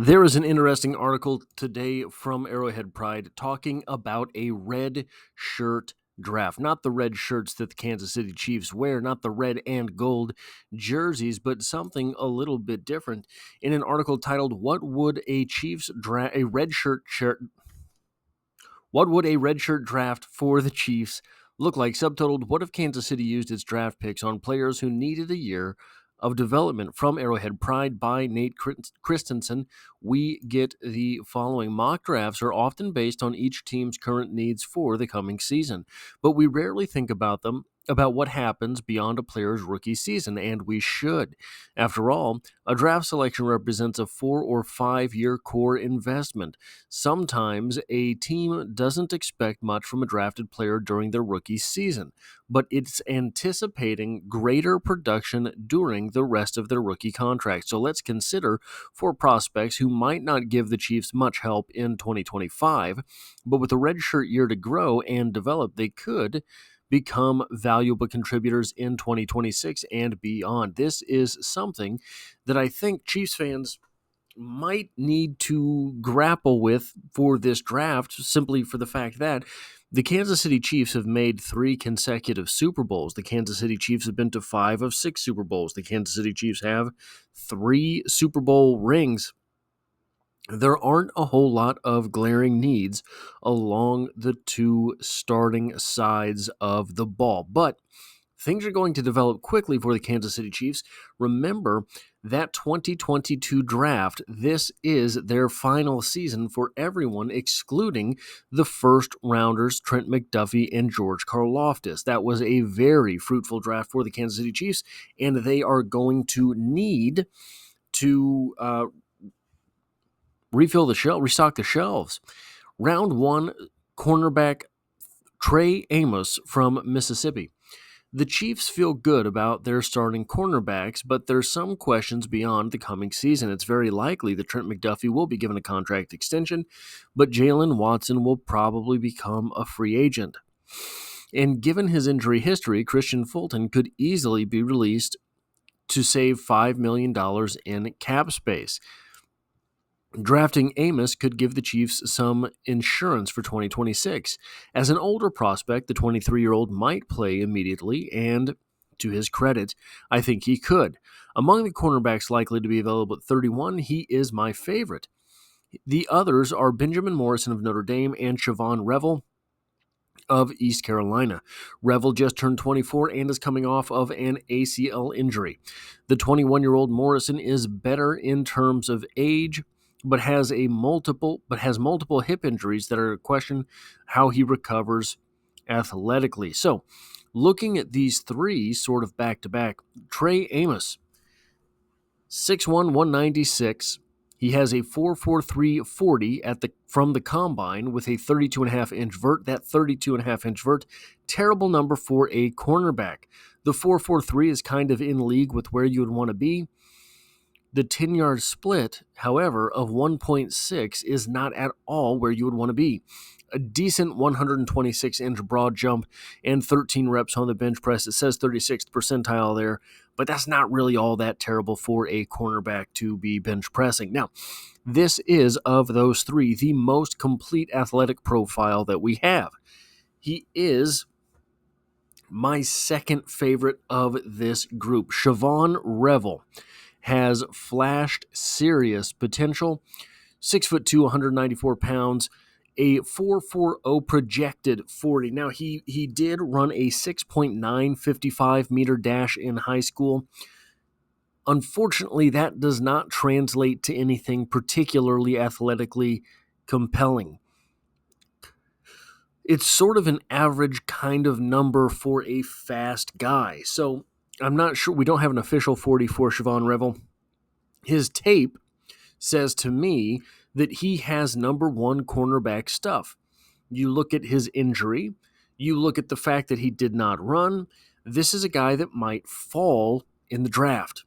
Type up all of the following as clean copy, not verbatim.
There is an interesting article today from Arrowhead Pride talking about a red shirt draft. Not the red shirts that the Kansas City Chiefs wear, not the red and gold jerseys, but something a little bit different. In an article titled What would a red shirt draft for the Chiefs look like? Subtitled, What if Kansas City used its draft picks on players who needed a year of development? From Arrowhead Pride by Nate Christensen, we get the following. Mock drafts are often based on each team's current needs for the coming season, but we rarely think about what happens beyond a player's rookie season, and we should. After all, a draft selection represents a 4 or 5 year core investment. Sometimes a team doesn't expect much from a drafted player during their rookie season, but it's anticipating greater production during the rest of their rookie contract. So let's consider 4 prospects who might not give the Chiefs much help in 2025, but with a redshirt year to grow and develop, they could become valuable contributors in 2026 and beyond. This is something that I think Chiefs fans might need to grapple with for this draft, simply for the fact that the Kansas City Chiefs have made 3 consecutive Super Bowls. The Kansas City Chiefs have been to 5 of 6 Super Bowls. The Kansas City Chiefs have 3 Super Bowl rings. There aren't a whole lot of glaring needs along the 2 starting sides of the ball, but things are going to develop quickly for the Kansas City Chiefs. Remember that 2022 draft, this is their final season for everyone, excluding the first rounders, Trent McDuffie and George Karlaftis. That was a very fruitful draft for the Kansas City Chiefs, and they are going to need to restock the shelves. Round 1, cornerback Trey Amos from Mississippi. The Chiefs feel good about their starting cornerbacks, but there's some questions beyond the coming season. It's very likely that Trent McDuffie will be given a contract extension, but Jalen Watson will probably become a free agent. And given his injury history, Christian Fulton could easily be released to save $5 million in cap space. Drafting Amos could give the Chiefs some insurance for 2026. As an older prospect, the 23-year-old might play immediately, and to his credit, I think he could. Among the cornerbacks likely to be available at 31, he is my favorite. The others are Benjamin Morrison of Notre Dame and Siobhan Revel of East Carolina. Revel just turned 24 and is coming off of an ACL injury. The 21-year-old Morrison is better in terms of age, but has multiple hip injuries that are a question how he recovers athletically. So, looking at these 3 sort of back-to-back, Trey Amos, 6'1", 196. He has a 4.43 40 from the combine with a 32.5-inch vert. That 32.5-inch vert, terrible number for a cornerback. The 4.43 is kind of in league with where you would want to be. The 10-yard split, however, of 1.6 is not at all where you would want to be. A decent 126-inch broad jump and 13 reps on the bench press. It says 36th percentile there, but that's not really all that terrible for a cornerback to be bench pressing. Now, this is, of those 3, the most complete athletic profile that we have. He is my second favorite of this group. Siobhan Revel has flashed serious potential. 6'2", 194 pounds, a 4.40 projected 40. Now, he did run a 6.955 meter dash in high school. Unfortunately, that does not translate to anything particularly athletically compelling. It's sort of an average kind of number for a fast guy. So I'm not sure. We don't have an official 40 for Siobhan Revel. His tape says to me that he has number 1 cornerback stuff. You look at his injury. You look at the fact that he did not run. This is a guy that might fall in the draft.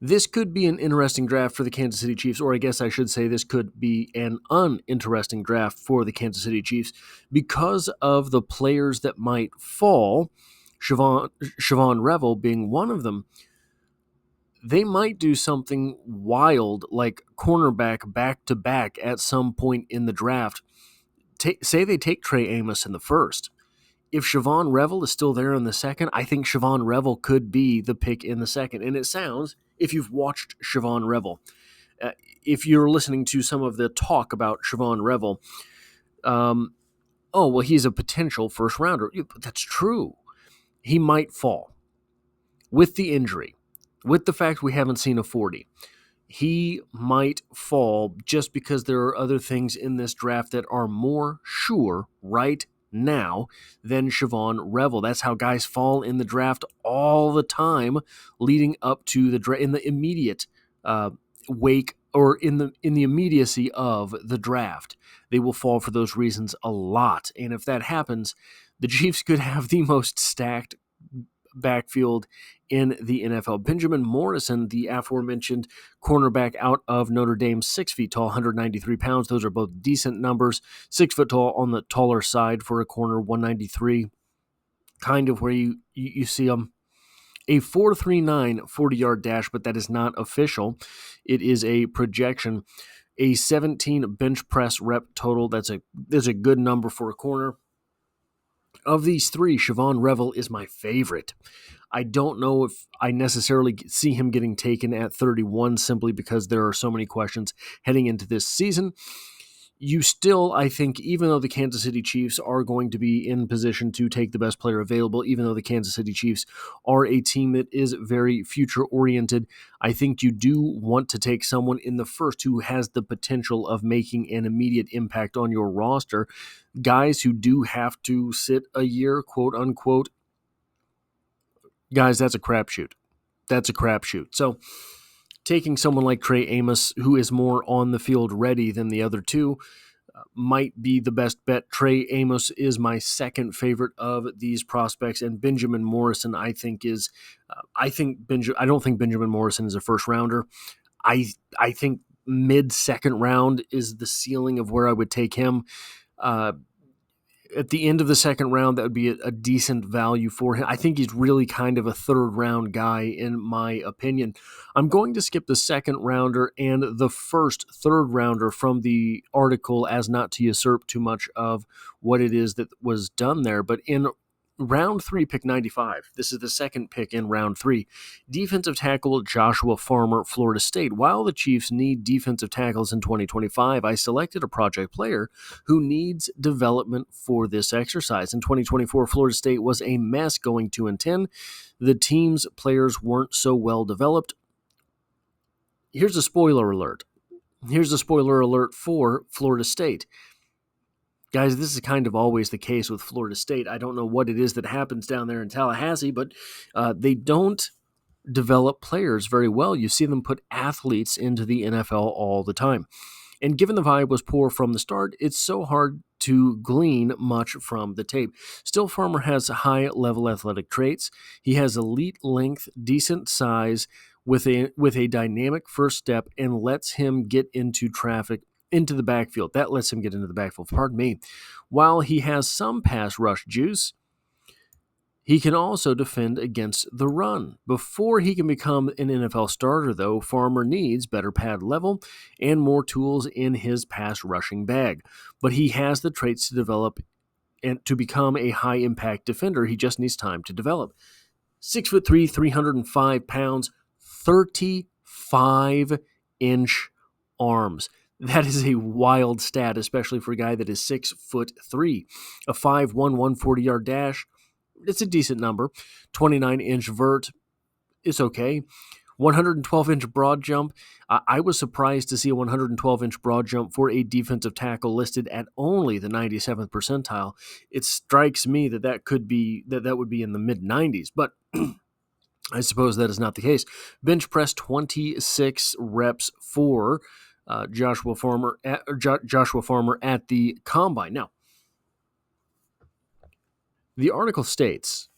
This could be an interesting draft for the Kansas City Chiefs, or I guess I should say this could be an uninteresting draft for the Kansas City Chiefs because of the players that might fall, Siobhan Revel being one of them. they might do something wild like cornerback back-to-back at some point in the draft. Say they take Trey Amos in the first. If Siobhan Revel is still there in the second, I think Siobhan Revel could be the pick in the second. And it sounds, if you've watched Siobhan Revel, if you're listening to some of the talk about Siobhan Revel, oh, well, he's a potential first rounder. That's true. He might fall with the injury, with the fact we haven't seen a 40. He might fall just because there are other things in this draft that are more sure right now than Siobhan Revel. That's how guys fall in the draft all the time leading up to the draft, in the immediate wake or in the immediacy of the draft. They will fall for those reasons a lot. And if that happens, the Chiefs could have the most stacked backfield in the NFL. Benjamin Morrison, the aforementioned cornerback out of Notre Dame, 6 feet tall, 193 pounds. Those are both decent numbers. 6 foot tall on the taller side for a corner, 193. Kind of where you see them. A 4.39 40-yard dash, but that is not official. It is a projection. A 17 bench press rep total. That's a good number for a corner. Of these three, Siobhan Revel is my favorite. I don't know if I necessarily see him getting taken at 31 simply because there are so many questions heading into this season. You still, I think, even though the Kansas City Chiefs are going to be in position to take the best player available, even though the Kansas City Chiefs are a team that is very future-oriented, I think you do want to take someone in the first who has the potential of making an immediate impact on your roster. Guys who do have to sit a year, quote-unquote, guys, that's a crapshoot. That's a crapshoot. So taking someone like Trey Amos, who is more on the field ready than the other two, might be the best bet. Trey Amos is my second favorite of these prospects, and Benjamin Morrison, I think, is. I don't think Benjamin Morrison is a first rounder. I think mid-second round is the ceiling of where I would take him. At the end of the second round, that would be a decent value for him. I think he's really kind of a third-round guy, in my opinion. I'm going to skip the second rounder and the first third-rounder from the article as not to usurp too much of what it is that was done there. But in round 3, pick 95. This is the second pick in round 3. Defensive tackle Joshua Farmer, Florida State. While the Chiefs need defensive tackles in 2025, I selected a project player who needs development for this exercise. In 2024, Florida State was a mess going 2-10. The team's players weren't so well developed. Here's a spoiler alert. Here's a spoiler alert for Florida State. Guys, this is kind of always the case with Florida State. I don't know what it is that happens down there in Tallahassee, but they don't develop players very well. You see them put athletes into the NFL all the time. And given the vibe was poor from the start, it's so hard to glean much from the tape. Still, Farmer has high-level athletic traits. He has elite length, decent size, with a dynamic first step, and lets him get into the backfield. That lets him get into the backfield. Pardon me. While he has some pass rush juice, he can also defend against the run. Before he can become an NFL starter, though, Farmer needs better pad level and more tools in his pass rushing bag. But he has the traits to develop and to become a high-impact defender. He just needs time to develop. 6'3", 305 pounds, 35-inch arms. That is a wild stat, especially for a guy that is 6'3". A 5'1", 140-yard dash, it's a decent number. 29-inch vert, it's okay. 112-inch broad jump. I was surprised to see a 112-inch broad jump for a defensive tackle listed at only the 97th percentile. It strikes me that would be in the mid-90s, but I suppose that is not the case. Bench press 26 reps for Joshua Farmer at the combine. Now, the article states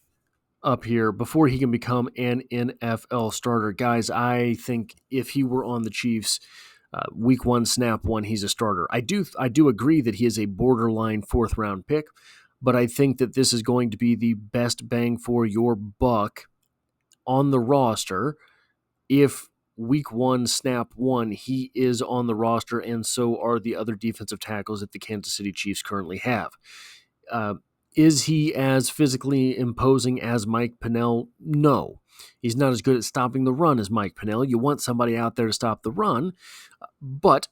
up here, before he can become an NFL starter, guys, I think if he were on the Chiefs, week 1, snap 1, he's a starter. I do agree that he is a borderline 4th round pick, but I think that this is going to be the best bang for your buck on the roster if week 1, snap 1, he is on the roster, and so are the other defensive tackles that the Kansas City Chiefs currently have. Is he as physically imposing as Mike Pennel? No. He's not as good at stopping the run as Mike Pennel. You want somebody out there to stop the run, but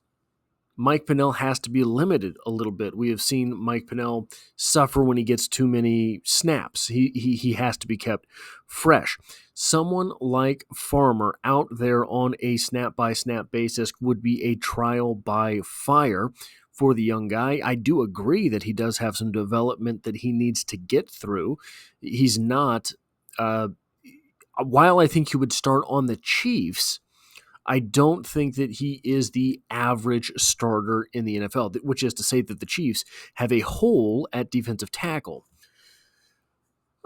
Mike Pennel has to be limited a little bit. We have seen Mike Pennel suffer when he gets too many snaps. He has to be kept fresh. Someone like Farmer out there on a snap-by-snap basis would be a trial by fire for the young guy. I do agree that he does have some development that he needs to get through. He's not, while I think he would start on the Chiefs, I don't think that he is the average starter in the NFL, which is to say that the Chiefs have a hole at defensive tackle.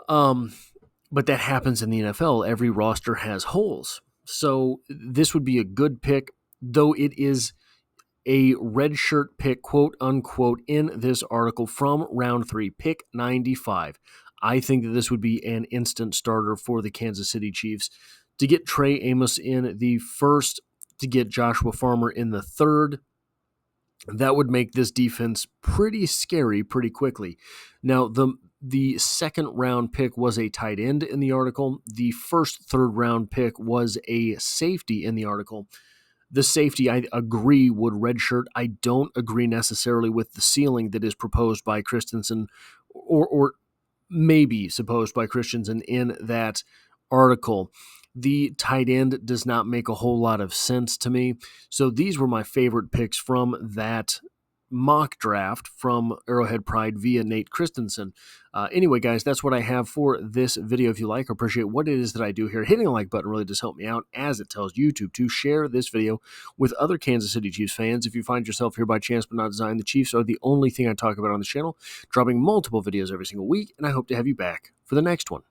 But that happens in the NFL. Every roster has holes. So this would be a good pick, though it is a redshirt pick, quote unquote, in this article from round 3, pick 95. I think that this would be an instant starter for the Kansas City Chiefs. To get Trey Amos in the first, to get Joshua Farmer in the third, that would make this defense pretty scary pretty quickly. Now, the second round pick was a tight end in the article. The first third round pick was a safety in the article. The safety, I agree, would redshirt. I don't agree necessarily with the ceiling that is proposed by Christensen, or maybe supposed by Christensen in that article. The tight end does not make a whole lot of sense to me. So these were my favorite picks from that mock draft from Arrowhead Pride via Nate Christensen. Anyway, guys, that's what I have for this video. If you like or appreciate what it is that I do here, hitting the like button really does help me out, as it tells YouTube to share this video with other Kansas City Chiefs fans. If you find yourself here by chance but not design, the Chiefs are the only thing I talk about on the channel, dropping multiple videos every single week, and I hope to have you back for the next one.